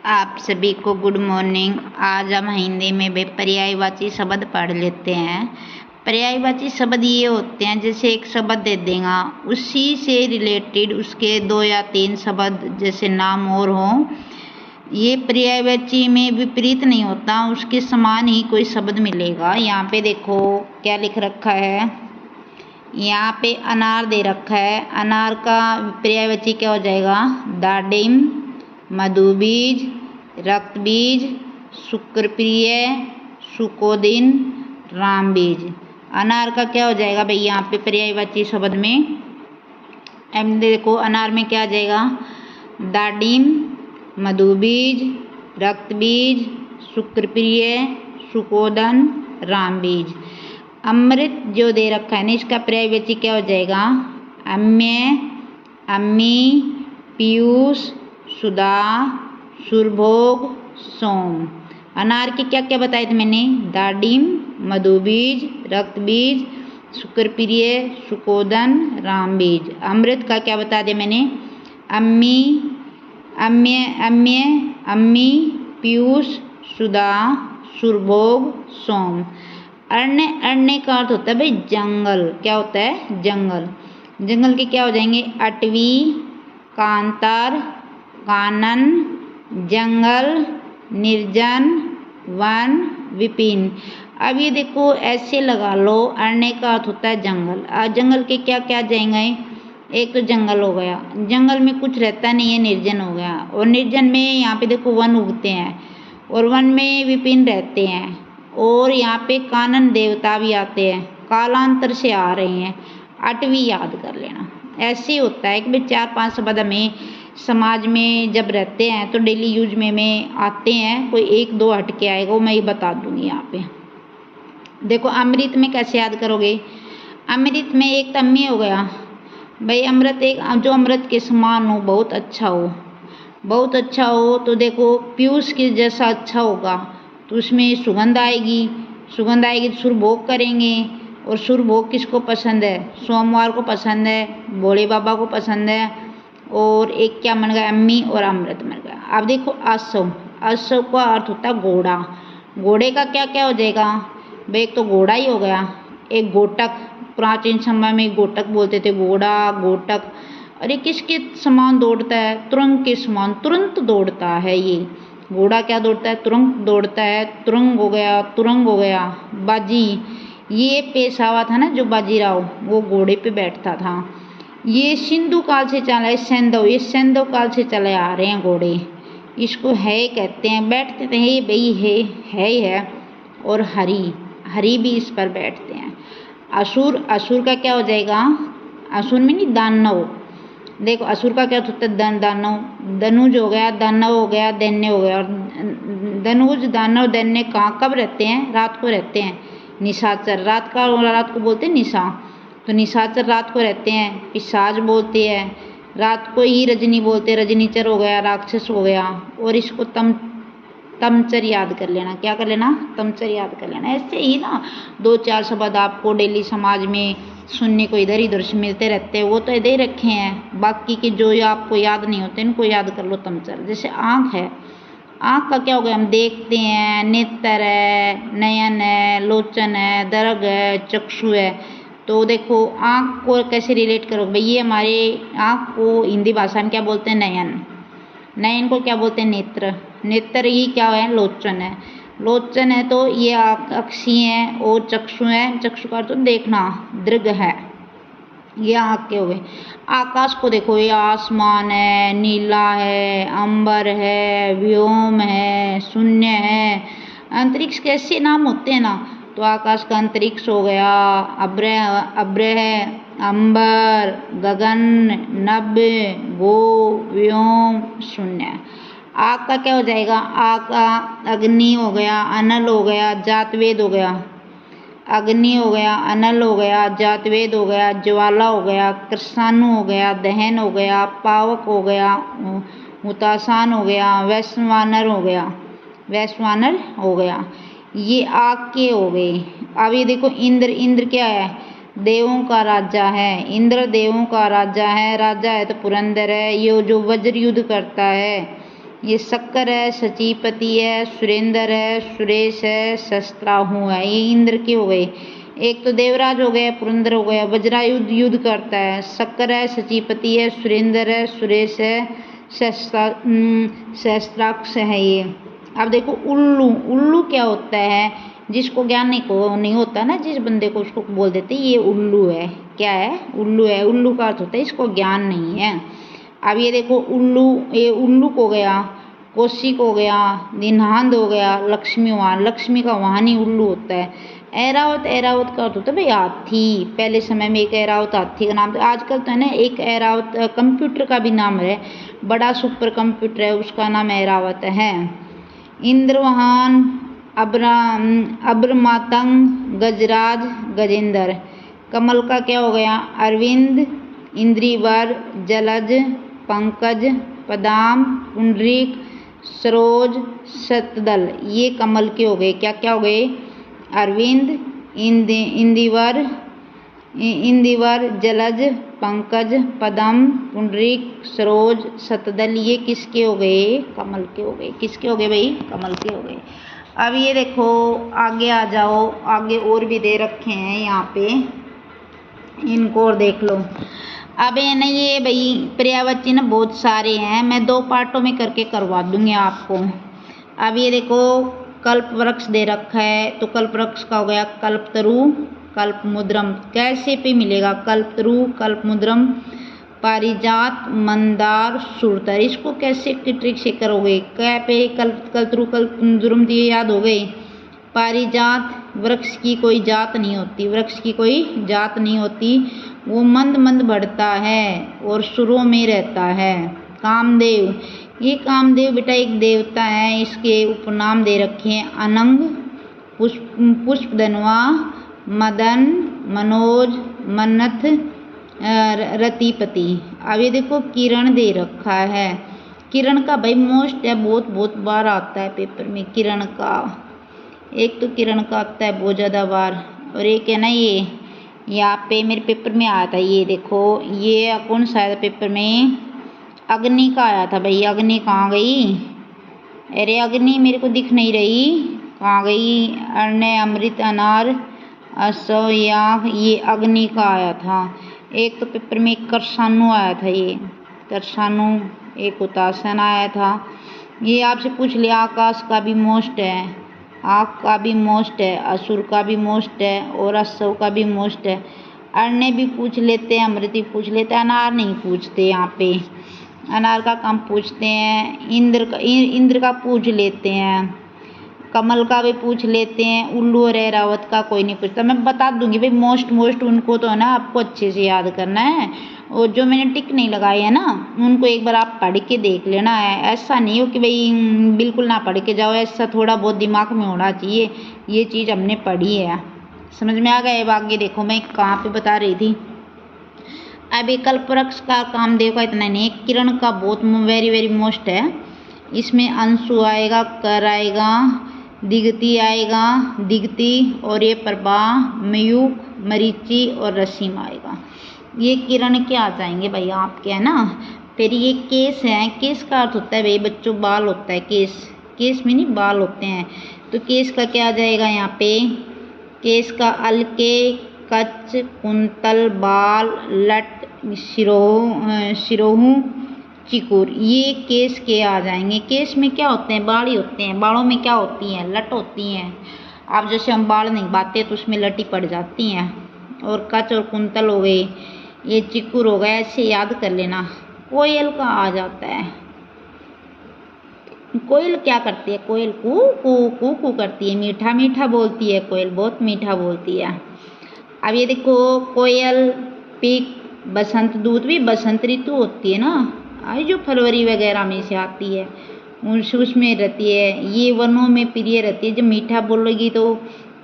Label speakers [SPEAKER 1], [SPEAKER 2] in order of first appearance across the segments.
[SPEAKER 1] आप सभी को गुड मॉर्निंग। आज हम हिंदी में भी पर्यायवाची शब्द पढ़ लेते हैं। पर्यायवाची शब्द ये होते हैं जैसे एक शब्द दे देगा, उसी से रिलेटेड उसके 2 या 3 शब्द जैसे नाम और हों। ये पर्यायवाची में विपरीत नहीं होता, उसके समान ही कोई शब्द मिलेगा। यहाँ पे देखो क्या लिख रखा है, यहाँ पे अनार दे रखा है। अनार का पर्यायवाची क्या हो जाएगा? दाडिम, मधुबीज, रक्तबीज, शुक्रप्रिय, सुकोदिन, रामबीज। अनार का क्या हो जाएगा भाई यहाँ पे पर्यायवाची शब्द में? देखो अनार में क्या आ जाएगा? दाडिम, मधुबीज, रक्तबीज, शुक्रप्रिय, सुकोदन, रामबीज। अमृत जो दे रखा है ना, इसका पर्यायवाची क्या हो जाएगा? अम्य, अम्मी, पीयूष, सुधा, सुरभोग, सोम। अनार के क्या क्या बताए थे मैंने? दाडिम, मधुबीज, रक्तबीज, शुक्रप्रिय, सुकोदन, रामबीज। अमृत का क्या बता दिया मैंने? अम्मी, अम्य, अम्मी, पीयूष, सुधा, सुरभोग, सोम। अरण्य, अरण्य का अर्थ होता है भाई जंगल। क्या होता है? जंगल। जंगल के क्या हो जाएंगे? अटवी, कांतार, कानन, जंगल, निर्जन, वन, विपिन। अब ये देखो ऐसे लगा लो, अरण्य का अर्थ होता है जंगल। जंगल के क्या क्या जाएंगे? एक तो जंगल हो गया, जंगल में कुछ रहता नहीं है, निर्जन हो गया। और निर्जन में यहाँ पे देखो वन उगते हैं, और वन में विपिन रहते हैं। और यहाँ पे कानन देवता भी आते हैं, कालांतर से आ रहे हैं। अटवी याद कर लेना। ऐसे होता है कि भाई 4-5 शब्द हमें समाज में जब रहते हैं तो डेली यूज में आते हैं, कोई 1-2 हट के आएगा, वो मैं ये बता दूंगी यहाँ पे। देखो अमृत में कैसे याद करोगे? अमृत में एक तम्य हो गया भाई। अमृत एक जो अमृत के समान हो, बहुत अच्छा हो, बहुत अच्छा हो। तो देखो पीयूष के जैसा अच्छा होगा तो उसमें सुगंध आएगी, सुगंध आएगी तो सुरभोग करेंगे। और सुरभोग किसको पसंद है? सोमवार को पसंद है, भोले बाबा को पसंद है। और एक क्या बन गया? अम्मी और अमृत बन गया। अब देखो अश्व, अश्व का अर्थ होता है घोड़ा। घोड़े का क्या क्या हो जाएगा भाई? एक तो घोड़ा ही हो गया, एक गोटक। प्राचीन समय में गोटक बोलते थे, घोड़ा, गोटक। अरे किसके समान दौड़ता है? तुरंग के समान, तुरंत दौड़ता है ये घोड़ा। क्या दौड़ता है? तुरंत दौड़ता है। तुरंग हो गया, तुरंग हो गया। बाजी, ये पेशवा था ना जो बाजीराव, वो घोड़े पे बैठता था। ये सिंधु काल से चला है, सैंधव, ये सैंधव काल से चले आ रहे हैं घोड़े। इसको है कहते हैं। बैठते थे ये भाई है ही है। और हरी, हरी भी इस पर बैठते हैं। असुर, असुर का क्या हो जाएगा? असुर में नहीं, दानव। देखो असुर का क्या होता है? दानव। धनुज हो गया, दानव हो गया, दैन्य हो गया। और धनुज, दानव, दैन्य कहाँ कब रहते हैं? रात को रहते हैं। निशाचर, रात को बोलते हैं निशा, तो निशाचर रात को रहते हैं। पिशाच बोलते हैं, रात को ही रजनी बोलते हैं। रजनीचर हो गया, राक्षस हो गया। और इसको तमचर याद कर लेना। क्या कर लेना? तमचर याद कर लेना। ऐसे ही ना 2-4 शब्द आपको डेली समाज में सुनने को इधर इधर से मिलते रहते हैं, वो तो इधर ही रखे हैं। बाकी के जो आपको याद नहीं होते इनको याद कर लो। तमचर जैसे आँख है, आँख का क्या हो गया? हम देखते हैं। नेत्र है, नयन है, लोचन है, दर्ग है, चक्षु है। तो देखो आँख को कैसे रिलेट करोगे भाई? ये हमारे आँख को हिंदी भाषा में क्या बोलते हैं? नयन। नयन को क्या बोलते हैं? नेत्र। नेत्र ही क्या है? लोचन है। लोचन है तो ये अक्षी है। और चक्षु है, चक्षु का तो देखना, दृग है। ये आँख के हो गए। आकाश को देखो, ये आसमान है, नीला है, अंबर है, व्योम है, शून्य है। अंतरिक्ष कैसे नाम होते हैं ना, तो आकाश का अंतरिक्ष हो गया, अब्र है, अंबर, गगन, नभ, गो, व्योम, शून्य। आग का क्या हो जाएगा? आग का अग्नि हो गया, अनल हो गया, जातवेद हो गया। अग्नि हो गया, अनल हो गया, जातवेद हो गया, ज्वाला हो गया, कृष्णाणु हो गया, दहन हो गया, पावक हो गया, हुतासान हो गया, वैश्वानर हो गया, वैश्वानर हो गया। ये आग के हो गए। अब ये देखो इंद्र, इंद्र क्या है? देवों का राजा है। इंद्र देवों का राजा है, राजा है तो पुरंदर है। ये जो वज्र युद्ध करता है, ये शक्कर है, सचीपति है, सुरेंद्र है, सुरेश है, शस्त्राहु है। ये इंद्र के हो गए। एक तो देवराज हो गया, पुरंदर हो गया, वज्रायुध युद्ध करता है। शक्कर है, सचीपति है, सुरेंद्र है, सुरेश है, शस्त्राक्ष है ये। अब देखो उल्लू। उल्लू क्या होता है? जिसको ज्ञान नहीं होता ना, जिस बंदे को, उसको बोल देते ये उल्लू है। क्या है? उल्लू है। उल्लू का अर्थ होता है इसको ज्ञान नहीं है। अब ये देखो उल्लू, ये उल्लू को गया, कौशिक हो गया, दिन्हांद हो गया, लक्ष्मी वाहन। लक्ष्मी का वाहन ही उल्लू होता है। ऐरावत, ऐरावत का अर्थ होता है भाई हाथी। पहले समय में एक ऐरावत हाथी का नाम था। आजकल तो है ना एक ऐरावत कंप्यूटर का भी नाम है, बड़ा सुपर कंप्यूटर है, उसका नाम ऐरावत है। इंद्रवाहन, अब्रमातंग, गजराज, गजेंद्र। कमल का क्या हो गया? अरविंद, इंद्रीवर, जलज, पंकज, पदाम, पुंडरीक, सरोज, शतदल। ये कमल के हो गए। क्या क्या हो गए? अरविंद, इंदिवर, जलज, पंकज, पदम, पुंडरीक, सरोज, शतदल। ये किसके हो गए? कमल के हो गए। किसके हो गए भाई? कमल के हो गए। अब ये देखो आगे आ जाओ, आगे और भी दे रखे हैं यहाँ पे, इनको और देख लो। अब है ना ये भाई पर्यायवाची ना बहुत सारे हैं, मैं 2 पार्टों में करके करवा दूंगी आपको। अब ये देखो कल्प वृक्ष दे रखा है, तो कल्प वृक्ष का हो गया कल्पतरु, कल्पमुद्रम। कैसे पे मिलेगा? कल्पतरु, कल्पमुद्रम, पारिजात, मंदार, सुरतर। इसको कैसे की ट्रिक से करोगे? क्या पे? कल्पतरु, कल्पमुद्रम दिए याद हो गए। पारिजात वृक्ष की कोई जात नहीं होती, वृक्ष की कोई जात नहीं होती, वो मंद मंद बढ़ता है और सुरों में रहता है। कामदेव, ये कामदेव बेटा एक देवता है, इसके उपनाम दे रखे हैं अनंग, पुष्पधनवा, मदन, मनोज, मन्नथ, रतिपति। अब ये देखो किरण दे रखा है। किरण का भाई मोस्ट है, बहुत बार आता है पेपर में किरण का। एक तो किरण का आता है बहुत ज़्यादा बार, और एक है ना ये यहाँ पे मेरे पेपर में आया था। ये देखो ये कौन सा आया था पेपर में? अग्नि का आया था भाई। अग्नि कहाँ गई? अरे अग्नि मेरे को दिख नहीं रही, कहाँ गई? अर्ण, अमृत, अनार, असव, याग। ये अग्नि का आया था। एक तो पेपर में करसानु आया था, ये करसानु। एक हुतासन आया था। ये आपसे पूछ लिया आकाश का भी मोस्ट है, आग का भी मोस्ट है, असुर का भी मोस्ट है, और असव का भी मोस्ट है। अरण्य भी पूछ लेते हैं, अमृत भी पूछ लेते हैं, अनार नहीं पूछते यहाँ पे। अनार का कम पूछते हैं। इंद्र का पूछ लेते हैं, कमल का भी पूछ लेते हैं, उल्लू और ऐरावत का कोई नहीं पूछता। मैं बता दूंगी भाई मोस्ट उनको तो है ना आपको अच्छे से याद करना है, और जो मैंने टिक नहीं लगाई है ना उनको एक बार आप पढ़ के देख लेना है। ऐसा नहीं हो कि भाई बिल्कुल ना पढ़ के जाओ, ऐसा थोड़ा बहुत दिमाग में होना चाहिए। ये चीज़ हमने पढ़ी है, समझ में आ गया। अब आगे देखो मैं कहाँ पे बता रही थी। अब एक कल्पवृक्ष का कामदेव का इतना नहीं, किरण का बहुत वेरी मोस्ट है। इसमें अंशु आएगा, कर आएगा, दिगती आएगा, दिगती, और ये प्रभा, मयूख, मरीचि और रसीम आएगा। ये किरण के आ जाएंगे भाई आपके, है ना। फिर ये केस है। केस का अर्थ होता है भाई बच्चों बाल होता है। केस में नहीं बाल होते हैं, तो केस का क्या आ जाएगा यहाँ पे? केस का अलके, कच्च, कुंतल, बाल, लट, शिरोहू, चिकुर। ये केस के आ जाएंगे। केस में क्या होते हैं? बाल ही होते हैं। बालों में क्या होती हैं? लट होती हैं। अब जैसे हम बाल नहीं बाते तो उसमें लटी पड़ जाती हैं। और कच और कुंतल हो गए, ये चिकुर हो गया, ऐसे याद कर लेना। कोयल का आ जाता है। कोयल क्या करती है? कोयल कू कू कू कू करती है, मीठा मीठा बोलती है कोयल, बहुत मीठा बोलती है। अब ये देखो कोयल, पीक, बसंत दूत भी बसंत ऋतु होती है ना, आई जो फरवरी वगैरह में से आती है, उसमें रहती है। ये वनों में प्रिय रहती है। जब मीठा बोलेगी तो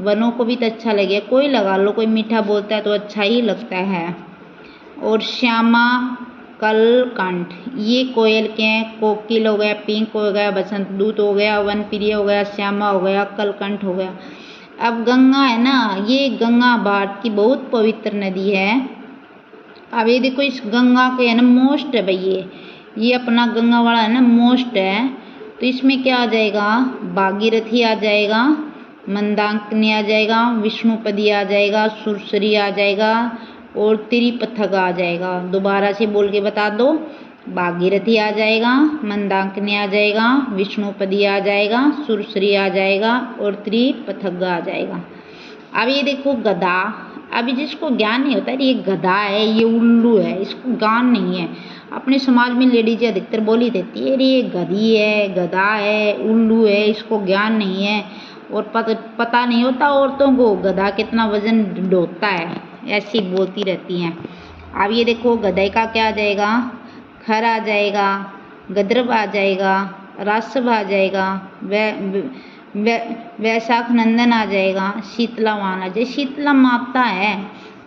[SPEAKER 1] वनों को भी तो अच्छा लगेगा। कोई लगा लो, कोई मीठा बोलता है तो अच्छा ही लगता है। और श्यामा, कलकंठ, ये कोयल के हैं। कोकिल हो गया, पिंक हो गया, बसंत दूत हो गया, वन प्रिय हो गया, श्यामा हो गया, कलकंठ हो गया। अब गंगा है ना, ये गंगा भारत की बहुत पवित्र नदी है। अब ये देखो इस गंगा के है ना मोस्ट है भाई, ये अपना गंगा वाला है ना मोस्ट है। तो इसमें क्या आ जाएगा, भागीरथी आ जाएगा, मंदाकिनी आ जाएगा, विष्णुपदी आ जाएगा, सुरसरी आ जाएगा और त्रिपथग आ जाएगा। दोबारा से बोल के बता दो, भागीरथी आ जाएगा, मंदाकिनी आ जाएगा, विष्णुपदी आ जाएगा, सुरसरी आ जाएगा और त्रिपथग आ जाएगा। अब ये देखो गधा, अभी जिसको ज्ञान नहीं होता ये गधा है, ये उल्लू है, इसको ज्ञान नहीं है। अपने समाज में लेडीज अधिकतर बोली देती है, अरे ये गधी है, गधा है, उल्लू है, इसको ज्ञान नहीं है और पता नहीं होता औरतों को गधा कितना वजन ढोता है, ऐसी बोलती रहती हैं। अब ये देखो गधे का क्या आ जाएगा, खर आ जाएगा, गद्रब आ जाएगा, रासव आ जाएगा, वैशाख नंदन आ जाएगा, शीतला वाहन आ जाएगा। शीतला माता है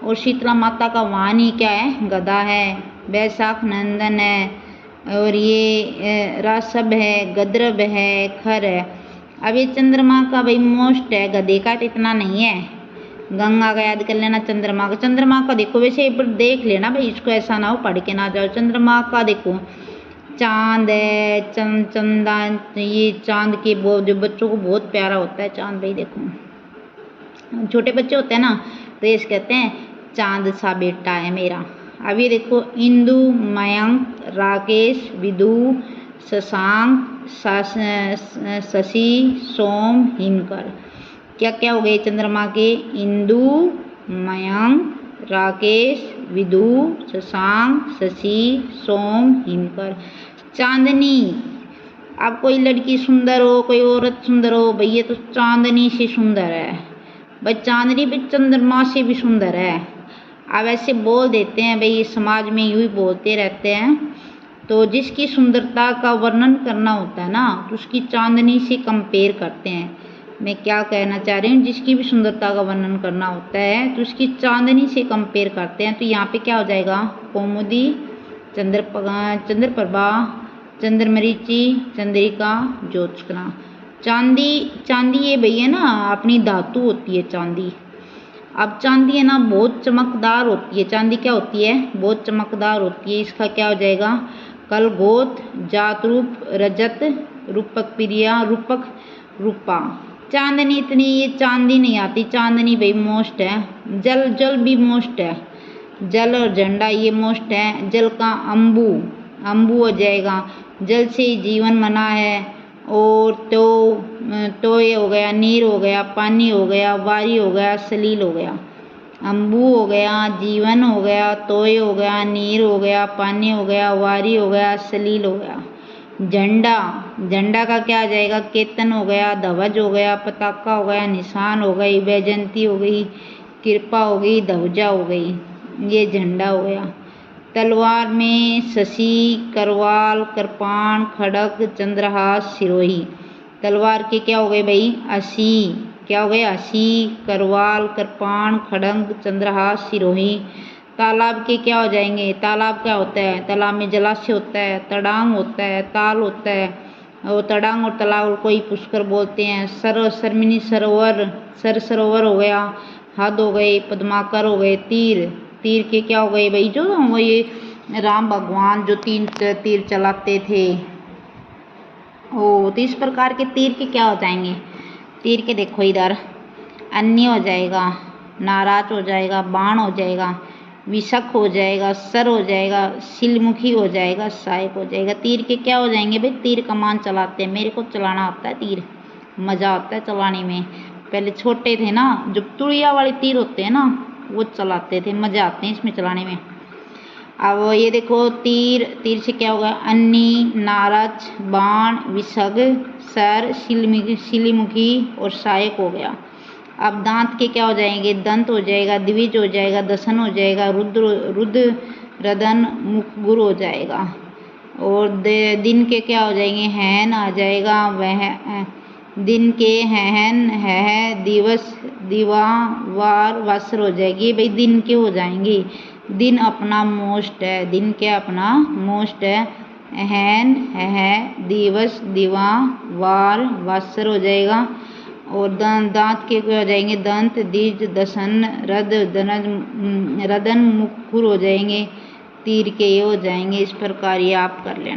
[SPEAKER 1] और शीतला माता का वाहन ही क्या है, गधा है, वैशाख नंदन है और ये रासव है, गद्रब है, खर है। अब ये चंद्रमा का भाई मोस्ट है, गधे का तो इतना नहीं है। गंगा का याद कर लेना, चंद्रमा का, चंद्रमा का देखो वैसे एक बार देख लेना भाई, इसको ऐसा ना हो पढ़ के ना जाओ। चंद्रमा का देखो चांद है, चंदा, ये चांद के जो बच्चों को बहुत प्यारा होता है चांद भाई। देखो छोटे बच्चे होते हैं ना तो ये कहते हैं चांद सा बेटा है मेरा। अब ये देखो इंदु, मयंक, राकेश, विदु, शशांक, शशि, सोम, हिमकर। क्या क्या हो गए चंद्रमा के, इंदु, मयंक, राकेश, विदु, शशांक, शशि, सोम, हिमकर। चांदनी, अब कोई लड़की सुंदर हो, कोई औरत सुंदर हो, भाई ये तो चांदनी से सुंदर है भाई, चांदनी भी चंद्रमा से भी सुंदर है। अब ऐसे बोल देते हैं भाई, समाज में यूं ही बोलते रहते हैं। तो जिसकी सुंदरता का वर्णन करना होता है ना तो उसकी चांदनी से कंपेयर करते हैं। मैं क्या कहना चाह रही हूँ, जिसकी भी सुंदरता का वर्णन करना होता है तो उसकी चांदनी से कंपेयर करते हैं। तो यहाँ पे क्या हो जाएगा, कौमुदी, चंद्रप्रभा, चंद्रमरीचि, चंद्रिका, ज्योत्स्ना। चांदी, चांदी ये भैया ना अपनी धातु होती है चांदी। अब चांदी है ना बहुत चमकदार होती है, चांदी क्या होती है, बहुत चमकदार होती है। इसका क्या हो जाएगा, कलगोत, जात रूप, रजत, रूपक प्रिया, रूपक, रूपा। चांदनी इतनी ये चांदी नहीं आती, चांदनी भाई मोस्ट है। जल, जल भी मोस्ट है, जल और झंडा ये मोस्ट है। जल का अंबु, अंबु हो जाएगा, जल से जीवन मना है। और तो ये हो गया, नीर हो गया, पानी हो गया, वारी हो गया, सलील हो गया। अंबु हो गया, जीवन हो गया, तोय हो गया, नीर हो गया, पानी हो गया, वारी हो गया, सलील हो गया। झंडा, झंडा का क्या आ जाएगा, केतन हो गया, ध्वज हो गया, पताका हो गया, निशान हो गई, वैजयंती हो गई, कृपा हो गई, ध्वजा हो गई, ये झंडा हो गया। तलवार में शशि, करवाल, कृपाण, खड़ग, चंद्रहास, सिरोही। तलवार के क्या हो गए भाई, असी, क्या हो गए, असी, करवाल, कृपाण, खड़ग, चंद्रहास, सिरोही। तालाब के क्या हो जाएंगे, तालाब क्या होता है, तालाब में जलाशय होता है, तड़ांग होता है, ताल होता है। और तड़ांग और तालाब को ही पुष्कर बोलते हैं। सरमिनी सरोवर, सरोवर हो गया, हद हो गए, पद्माकर हो गए। तीर, तीर के क्या हो गए भाई, जो वो ये राम भगवान जो 3 तीर चलाते थे। ओ तो इस प्रकार के तीर के क्या हो जाएंगे, तीर के देखो इधर अन्य हो जाएगा, नाराज हो जाएगा, बाण हो जाएगा, विषक हो जाएगा, सर हो जाएगा, शिलमुखी हो जाएगा, सहायक हो जाएगा। तीर के क्या हो जाएंगे भाई, तीर कमान चलाते हैं, मेरे को चलाना आता है तीर, मज़ा आता है चलाने में। पहले छोटे थे ना, जब तुड़िया वाले तीर होते हैं ना वो चलाते थे, मज़ा आते हैं इसमें चलाने में। अब ये देखो तीर, तीर से क्या होगा, अन्नी, नारज, बाण, विषग, सर, शिलीमुखी और सहायक हो गया। अब दांत के क्या हो जाएंगे, दंत हो जाएगा, द्विज हो जाएगा, दसन हो जाएगा, रुद्र, रदन, मुखगुर हो जाएगा। और दिन के क्या हो जाएंगे, हैन आ जाएगा, वह दिन के हैन, है, दिवस, दिवा, वार, वस्र हो जाएगी भाई, दिन के हो जाएंगे। दिन अपना मोस्ट है, दिन के अपना मोस्ट है। हैन, है, दिवस, दिवा, वार, वस्र हो जाएगा। और दांत के क्या हो जाएंगे, दंत, दीर्घ, दसन, रदन, मुखुर हो जाएंगे। तीर के ये हो जाएंगे। इस प्रकार ये आप कर लेना।